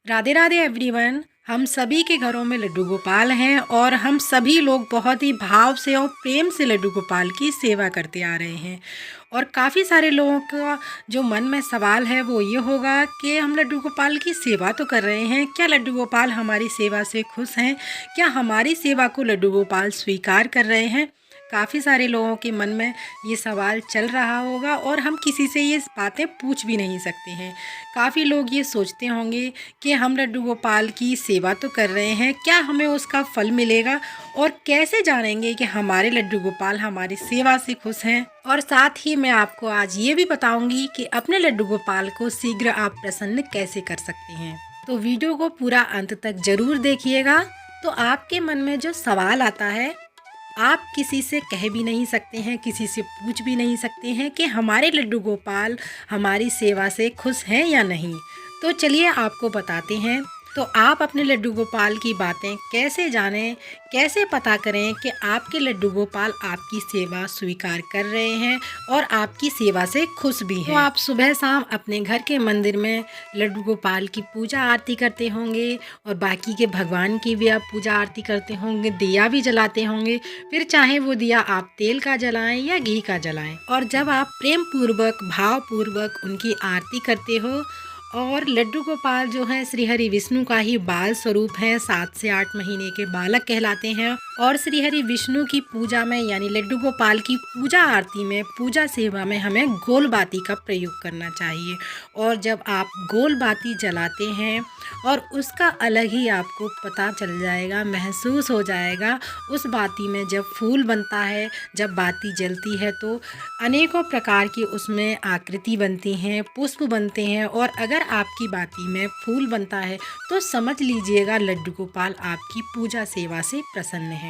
Radhe Radhe everyone. हम सभी के घरों में लड्डू गोपाल हैं और हम सभी लोग बहुत ही भाव से और प्रेम से लड्डू गोपाल की सेवा करते आ रहे हैं। और काफ़ी सारे लोगों का जो मन में सवाल है वो ये होगा कि हम लड्डू गोपाल की सेवा तो कर रहे हैं, क्या लड्डू गोपाल हमारी सेवा से खुश हैं? क्या हमारी सेवा को लड्डू गोपाल स्वीकार कर रहे हैं? काफ़ी सारे लोगों के मन में ये सवाल चल रहा होगा और हम किसी से ये बातें पूछ भी नहीं सकते हैं। काफ़ी लोग ये सोचते होंगे कि हम लड्डू गोपाल की सेवा तो कर रहे हैं, क्या हमें उसका फल मिलेगा? और कैसे जानेंगे कि हमारे लड्डू गोपाल हमारी सेवा से खुश हैं? और साथ ही मैं आपको आज ये भी बताऊंगी कि अपने लड्डू गोपाल को शीघ्र आप प्रसन्न कैसे कर सकते हैं। तो वीडियो को पूरा अंत तक ज़रूर देखिएगा। तो आपके मन में जो सवाल आता है, आप किसी से कह भी नहीं सकते हैं, किसी से पूछ भी नहीं सकते हैं कि हमारे लड्डू गोपाल हमारी सेवा से खुश हैं या नहीं। तो चलिए आपको बताते हैं। तो आप अपने लड्डू गोपाल की बातें कैसे जानें, कैसे पता करें कि आपके लड्डू गोपाल आपकी सेवा स्वीकार कर रहे हैं और आपकी सेवा से खुश भी हैं। तो आप सुबह शाम अपने घर के मंदिर में लड्डू गोपाल की पूजा आरती करते होंगे और बाकी के भगवान की भी आप पूजा आरती करते होंगे, दिया भी जलाते होंगे। फिर चाहे वो दिया आप तेल का जलाएं या घी का जलाएं। और जब आप प्रेम पूर्वक भाव पूर्वक उनकी आरती करते हो, और लड्डू गोपाल जो है श्री हरि विष्णु का ही बाल स्वरूप है, 7 से 8 महीने के बालक कहलाते हैं। और श्री हरि विष्णु की पूजा में यानी लड्डू गोपाल की पूजा आरती में, पूजा सेवा में हमें गोल बाती का प्रयोग करना चाहिए। और जब आप गोल बाती जलाते हैं और उसका अलग ही आपको पता चल जाएगा, महसूस हो जाएगा। उस बाती में जब फूल बनता है, जब बाती जलती है तो अनेकों प्रकार की उसमें आकृति बनती हैं, पुष्प बनते हैं। और अगर आपकी बाती में फूल बनता है तो समझ लीजिएगा लड्डू गोपाल आपकी पूजा सेवा से प्रसन्न है।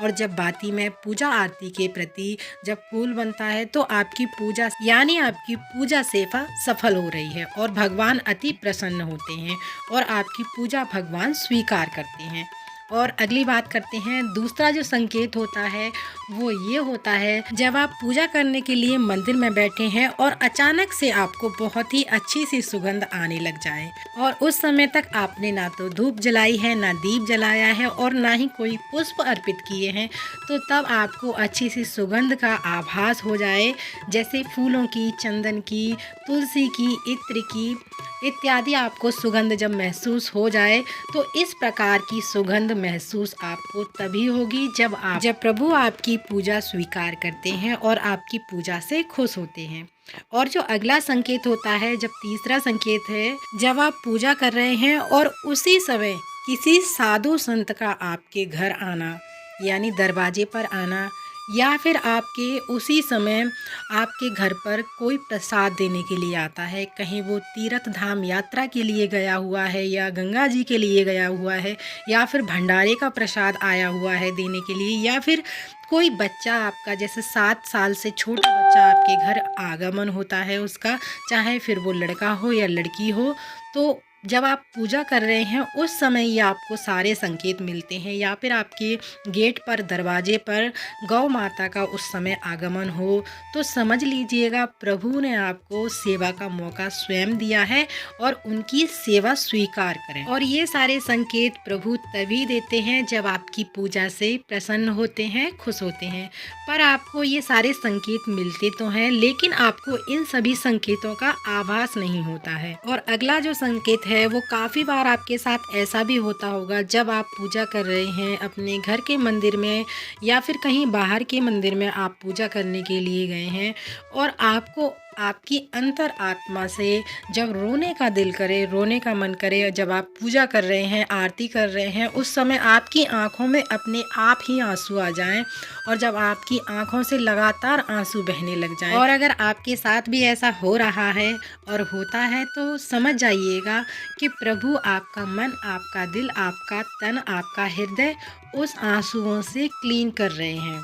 और जब बाती में पूजा आरती के प्रति जब फूल बनता है तो आपकी पूजा यानी आपकी पूजा सेवा सफल हो रही है और भगवान अति प्रसन्न होते हैं और आपकी पूजा भगवान स्वीकार करते हैं। और अगली बात करते हैं, दूसरा जो संकेत होता है वो ये होता है, जब आप पूजा करने के लिए मंदिर में बैठे हैं और अचानक से आपको बहुत ही अच्छी सी सुगंध आने लग जाए और उस समय तक आपने ना तो धूप जलाई है, ना दीप जलाया है और ना ही कोई पुष्प अर्पित किए हैं, तो तब आपको अच्छी सी सुगंध का आभास हो जाए, जैसे फूलों की, चंदन की, तुलसी की, इत्र की इत्यादि आपको सुगंध जब महसूस हो जाए, तो इस प्रकार की सुगंध महसूस आपको तभी होगी जब प्रभु आपकी पूजा स्वीकार करते हैं और आपकी पूजा से खुश होते हैं। और जो अगला संकेत होता है, जब तीसरा संकेत है, जब आप पूजा कर रहे हैं और उसी समय किसी साधु संत का आपके घर आना यानी दरवाजे पर आना, या फिर आपके उसी समय आपके घर पर कोई प्रसाद देने के लिए आता है, कहीं वो तीर्थ धाम यात्रा के लिए गया हुआ है या गंगा जी के लिए गया हुआ है, या फिर भंडारे का प्रसाद आया हुआ है देने के लिए, या फिर कोई बच्चा आपका जैसे 7 साल से छोटा बच्चा आपके घर आगमन होता है उसका, चाहे फिर वो लड़का हो या लड़की हो, तो जब आप पूजा कर रहे हैं उस समय ये आपको सारे संकेत मिलते हैं। या फिर आपके गेट पर, दरवाजे पर गौ माता का उस समय आगमन हो, तो समझ लीजिएगा प्रभु ने आपको सेवा का मौका स्वयं दिया है और उनकी सेवा स्वीकार करें। और ये सारे संकेत प्रभु तभी देते हैं जब आपकी पूजा से प्रसन्न होते हैं, खुश होते हैं। पर आपको ये सारे संकेत मिलते तो हैं, लेकिन आपको इन सभी संकेतों का आभास नहीं होता है। और अगला जो संकेत है वो काफ़ी बार आपके साथ ऐसा भी होता होगा, जब आप पूजा कर रहे हैं अपने घर के मंदिर में या फिर कहीं बाहर के मंदिर में आप पूजा करने के लिए गए हैं और आपको आपकी अंतर आत्मा से जब रोने का दिल करे, रोने का मन करे, जब आप पूजा कर रहे हैं, आरती कर रहे हैं, उस समय आपकी आंखों में अपने आप ही आंसू आ जाएं और जब आपकी आंखों से लगातार आंसू बहने लग जाएं। और अगर आपके साथ भी ऐसा हो रहा है और होता है तो समझ जाइएगा कि प्रभु आपका मन, आपका दिल, आपका तन, आपका हृदय उस आंसुओं से क्लीन कर रहे हैं।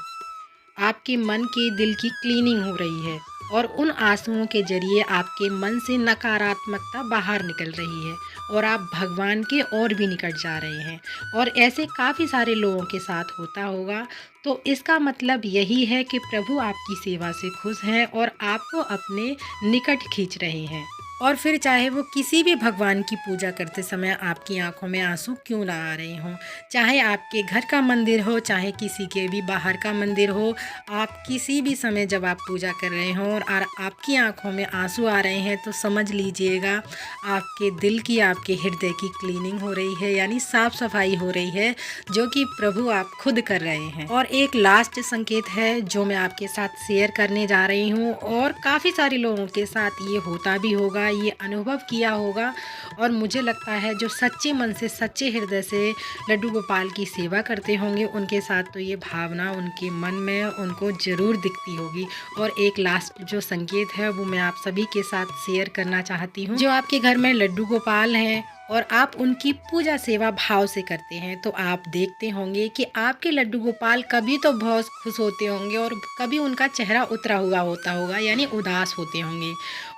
आपके मन के दिल की क्लीनिंग हो रही है और उन आंसुओं के जरिए आपके मन से नकारात्मकता बाहर निकल रही है और आप भगवान के और भी निकट जा रहे हैं। और ऐसे काफ़ी सारे लोगों के साथ होता होगा, तो इसका मतलब यही है कि प्रभु आपकी सेवा से खुश हैं और आपको अपने निकट खींच रहे हैं। और फिर चाहे वो किसी भी भगवान की पूजा करते समय आपकी आंखों में आंसू क्यों ना आ रहे हों, चाहे आपके घर का मंदिर हो, चाहे किसी के भी बाहर का मंदिर हो, आप किसी भी समय जब आप पूजा कर रहे हों और आपकी आंखों में आंसू आ रहे हैं तो समझ लीजिएगा आपके दिल की, आपके हृदय की क्लीनिंग हो रही है, यानी साफ सफाई हो रही है, जो कि प्रभु आप खुद कर रहे हैं। और एक लास्ट संकेत है जो मैं आपके साथ शेयर करने जा रही हूँ, और काफ़ी सारे लोगों के साथ ये होता भी होगा, ये अनुभव किया होगा, और मुझे लगता है जो सच्चे मन से, सच्चे हृदय से लड्डू गोपाल की सेवा करते होंगे उनके साथ तो ये भावना उनके मन में उनको ज़रूर दिखती होगी। और एक लास्ट जो संकेत है वो मैं आप सभी के साथ शेयर करना चाहती हूँ। जो आपके घर में लड्डू गोपाल हैं और आप उनकी पूजा सेवा भाव से करते हैं तो आप देखते होंगे कि आपके लड्डू गोपाल कभी तो बहुत खुश होते होंगे और कभी उनका चेहरा उतरा हुआ होता होगा, यानी उदास होते होंगे।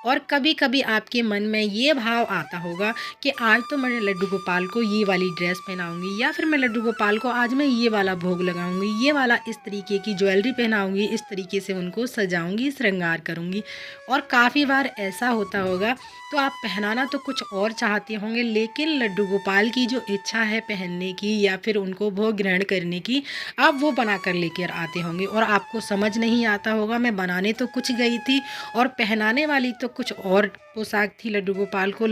और कभी कभी आपके मन में ये भाव आता होगा कि आज तो मैं लड्डू गोपाल को ये वाली ड्रेस पहनाऊंगी, या फिर मैं लड्डू गोपाल को आज मैं ये वाला भोग लगाऊंगी, ये वाला इस तरीके की ज्वेलरी पहनाऊंगी, इस तरीके से उनको सजाऊंगी, श्रृंगार करूंगी। और काफ़ी बार ऐसा होता होगा तो आप पहनाना तो कुछ और चाहते होंगे, लेकिन लड्डू गोपाल की जो इच्छा है पहनने की या फिर उनको भोग ग्रहण करने की, आप वो बना कर लेकर आते होंगे और आपको समझ नहीं आता होगा मैं बनाने तो कुछ गई थी और पहनाने वाली तो कुछ और पोशाक थी लड्डू गोपाल को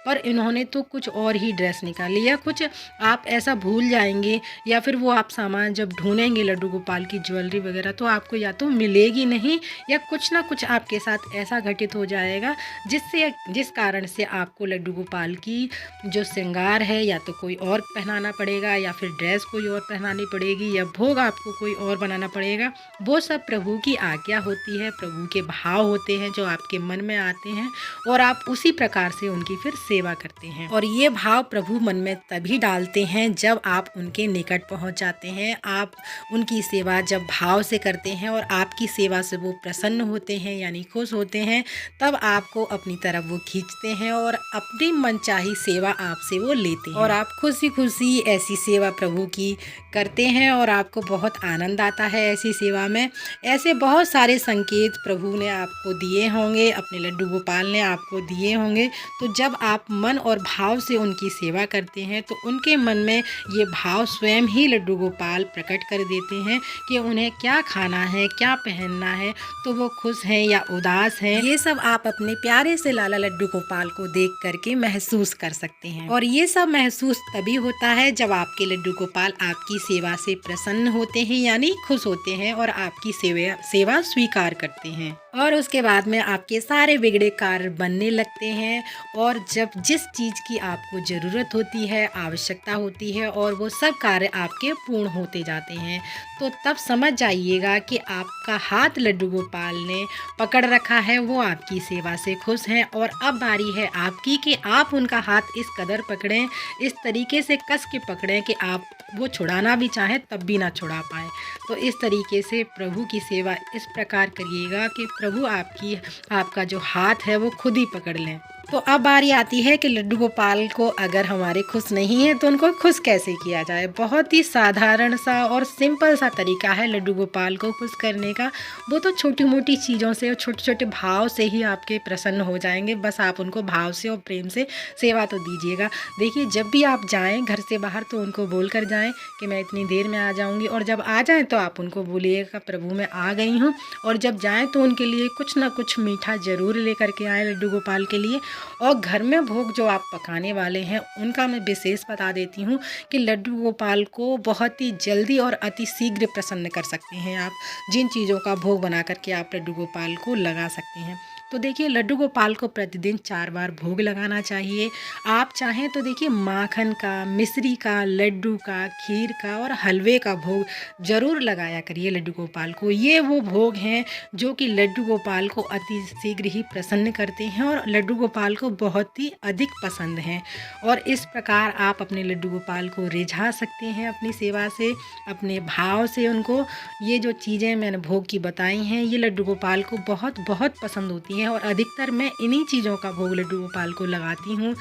पर इन्होंने तो कुछ और ही ड्रेस निकाली, या कुछ आप ऐसा भूल जाएंगे, या फिर वो आप सामान जब ढूंढेंगे लड्डू गोपाल की ज्वेलरी वगैरह तो आपको या तो मिलेगी नहीं, या कुछ ना कुछ आपके साथ ऐसा घटित हो जाएगा जिस कारण से आपको लड्डू गोपाल की जो श्रृंगार है या तो कोई और पहनाना पड़ेगा, या फिर ड्रेस कोई और पहनानी पड़ेगी, या भोग आपको कोई और बनाना पड़ेगा। वो सब प्रभु की आज्ञा होती है, प्रभु के भाव होते हैं जो आपके मन में आते हैं और आप उसी प्रकार से उनकी फिर सेवा करते हैं। और ये भाव प्रभु मन में तभी डालते हैं जब आप उनके निकट पहुंच जाते हैं, आप उनकी सेवा जब भाव से करते हैं और आपकी सेवा से वो प्रसन्न होते हैं यानी खुश होते हैं, तब आपको अपनी तरफ वो खींचते हैं और अपनी मनचाही सेवा आपसे वो लेते हैं और आप खुशी खुशी ऐसी सेवा प्रभु की करते हैं और आपको बहुत आनंद आता है ऐसी सेवा में। ऐसे बहुत सारे संकेत प्रभु ने आपको दिए होंगे, अपने लड्डू गोपाल ने आपको दिए होंगे। तो जब आप मन और भाव से उनकी सेवा करते हैं तो उनके मन में ये भाव स्वयं ही लड्डू गोपाल प्रकट कर देते हैं कि उन्हें क्या खाना है, क्या पहनना है, तो वो खुश हैं या उदास हैं। ये सब आप अपने प्यारे से लाला लड्डू गोपाल को देख करके महसूस कर सकते हैं। और ये सब महसूस तभी होता है जब आपके लड्डू गोपाल आपकी सेवा से प्रसन्न होते हैं यानी खुश होते हैं और आपकी सेवा स्वीकार करते हैं। और उसके बाद में आपके सारे बिगड़े कार्य बनने लगते हैं और जब जिस चीज़ की आपको ज़रूरत होती है, आवश्यकता होती है और वो सब कार्य आपके पूर्ण होते जाते हैं, तो तब समझ जाइएगा कि आपका हाथ लड्डू गोपाल ने पकड़ रखा है, वो आपकी सेवा से खुश हैं। और अब बारी है आपकी कि आप उनका हाथ इस कदर पकड़ें, इस तरीके से कस के पकड़ें कि आप वो छुड़ाना भी चाहें तब भी ना छुड़ा पाए। तो इस तरीके से प्रभु की सेवा इस प्रकार करिएगा कि प्रभु आपका जो हाथ है वो खुद ही पकड़ लें। तो अब बारी आती है कि लड्डू गोपाल को अगर हमारे खुश नहीं है तो उनको खुश कैसे किया जाए। बहुत ही साधारण सा और सिंपल सा तरीका है लड्डू गोपाल को खुश करने का। वो तो छोटी मोटी चीज़ों से और छोटे छोटे भाव से ही आपके प्रसन्न हो जाएंगे। बस आप उनको भाव से और प्रेम से सेवा तो दीजिएगा। देखिए, जब भी आप जाएं घर से बाहर तो उनको बोल कर जाएँ कि मैं इतनी देर में आ जाऊँगी, और जब आ जाएँ तो आप उनको बोलिएगा प्रभु मैं आ गई हूँ। और जब जाएँ तो उनके लिए कुछ ना कुछ मीठा ज़रूर ले करके आएँ लड्डू गोपाल के लिए। और घर में भोग जो आप पकाने वाले हैं उनका मैं विशेष बता देती हूँ कि लड्डू गोपाल को बहुत ही जल्दी और अति शीघ्र प्रसन्न कर सकते हैं आप, जिन चीज़ों का भोग बना करके आप लड्डू गोपाल को लगा सकते हैं। तो देखिए, लड्डू गोपाल को प्रतिदिन 4 बार भोग लगाना चाहिए। आप चाहें तो देखिए माखन का, मिश्री का, लड्डू का, खीर का और हलवे का भोग ज़रूर लगाया करिए लड्डू गोपाल को। ये वो भोग हैं जो कि लड्डू गोपाल को अति शीघ्र ही प्रसन्न करते हैं और लड्डू गोपाल को बहुत ही अधिक पसंद हैं। और इस प्रकार आप अपने लड्डू गोपाल को रिझा सकते हैं अपनी सेवा से, अपने भाव से उनको। ये जो चीज़ें मैंने भोग की बताई हैं ये लड्डू गोपाल को बहुत बहुत पसंद होती हैं और अधिकतर मैं इन्हीं चीज़ों का भोग लड्डू गोपाल को लगाती हूँ।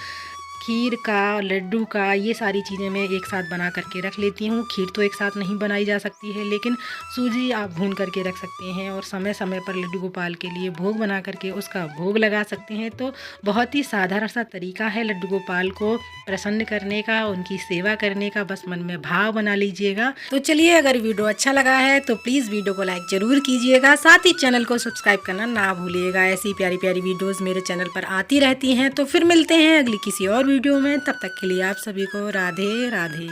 खीर का, लड्डू का, ये सारी चीज़ें मैं एक साथ बना करके रख लेती हूँ। खीर तो एक साथ नहीं बनाई जा सकती है, लेकिन सूजी आप भून करके रख सकते हैं और समय समय पर लड्डू गोपाल के लिए भोग बना करके उसका भोग लगा सकते हैं। तो बहुत ही साधारण सा तरीका है लड्डू गोपाल को प्रसन्न करने का, उनकी सेवा करने का। बस मन में भाव बना लीजिएगा। तो चलिए, अगर वीडियो अच्छा लगा है तो प्लीज़ वीडियो को लाइक ज़रूर कीजिएगा, साथ ही चैनल को सब्सक्राइब करना ना भूलिएगा। ऐसी प्यारी प्यारी वीडियोज़ मेरे चैनल पर आती रहती हैं। तो फिर मिलते हैं अगली किसी और वीडियो में, तब तक के लिए आप सभी को राधे राधे।